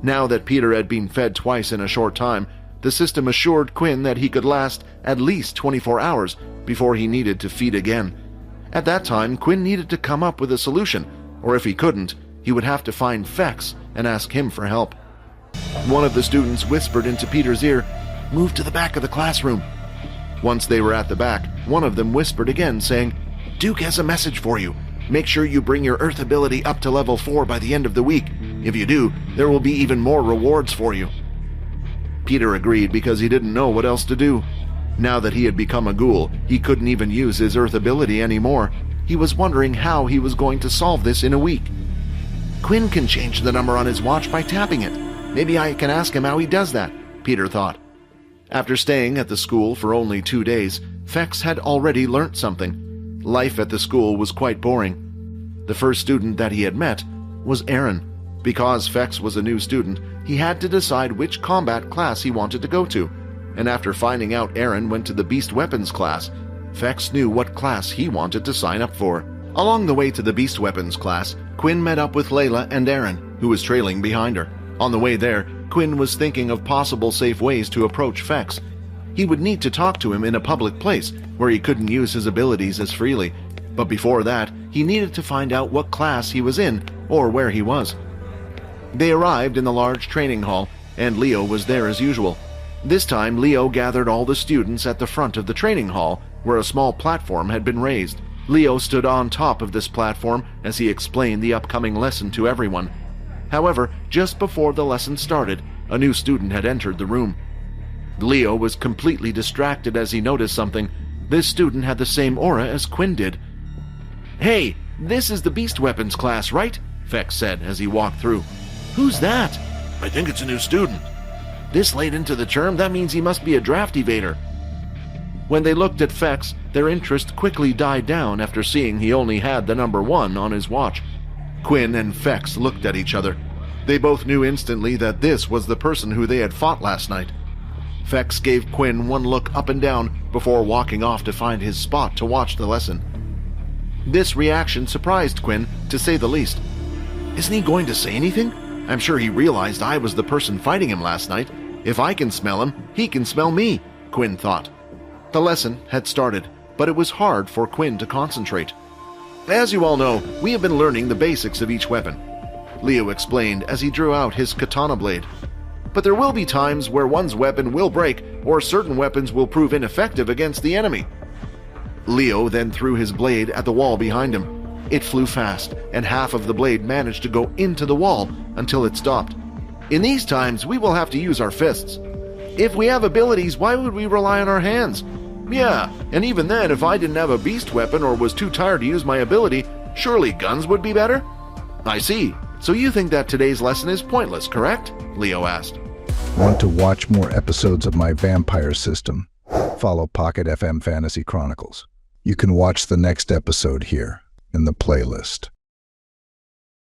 Now that Peter had been fed twice in a short time, the system assured Quinn that he could last at least 24 hours before he needed to feed again. At that time, Quinn needed to come up with a solution, or if he couldn't, he would have to find Fex and ask him for help. One of the students whispered into Peter's ear, "Move to the back of the classroom." Once they were at the back, one of them whispered again, saying, "Duke has a message for you. Make sure you bring your Earth ability up to level 4 by the end of the week. If you do, there will be even more rewards for you." Peter agreed because he didn't know what else to do. Now that he had become a ghoul, he couldn't even use his Earth ability anymore. He was wondering how he was going to solve this in a week. Quinn can change the number on his watch by tapping it. Maybe I can ask him how he does that, Peter thought. After staying at the school for only 2 days, Fex had already learnt something. Life at the school was quite boring. The first student that he had met was Aaron. Because Fex was a new student, he had to decide which combat class he wanted to go to. And after finding out Aaron went to the Beast Weapons class, Fex knew what class he wanted to sign up for. Along the way to the Beast Weapons class, Quinn met up with Layla and Aaron, who was trailing behind her. On the way there, Quinn was thinking of possible safe ways to approach Fex. He would need to talk to him in a public place where he couldn't use his abilities as freely. But before that, he needed to find out what class he was in or where he was. They arrived in the large training hall, and Leo was there as usual. This time, Leo gathered all the students at the front of the training hall, where a small platform had been raised. Leo stood on top of this platform as he explained the upcoming lesson to everyone. However, just before the lesson started, a new student had entered the room. Leo was completely distracted as he noticed something. This student had the same aura as Quinn did. "Hey, this is the Beast Weapons class, right?" Fex said as he walked through. "Who's that?" "I think it's a new student." "This late into the term, that means he must be a draft evader." When they looked at Fex, their interest quickly died down after seeing he only had the number 1 on his watch. Quinn and Fex looked at each other. They both knew instantly that this was the person who they had fought last night. Fex gave Quinn one look up and down before walking off to find his spot to watch the lesson. This reaction surprised Quinn, to say the least. Isn't he going to say anything? I'm sure he realized I was the person fighting him last night. If I can smell him, he can smell me, Quinn thought. The lesson had started, but it was hard for Quinn to concentrate. As you all know, we have been learning the basics of each weapon, Leo explained as he drew out his katana blade. But there will be times where one's weapon will break, or certain weapons will prove ineffective against the enemy. Leo then threw his blade at the wall behind him. It flew fast, and half of the blade managed to go into the wall until it stopped. In these times, we will have to use our fists. If we have abilities, why would we rely on our hands? Yeah, and even then, if I didn't have a beast weapon or was too tired to use my ability, surely guns would be better? I see. So you think that today's lesson is pointless, correct? Leo asked. Want to watch more episodes of my vampire system? Follow Pocket FM Fantasy Chronicles. You can watch the next episode here in the playlist.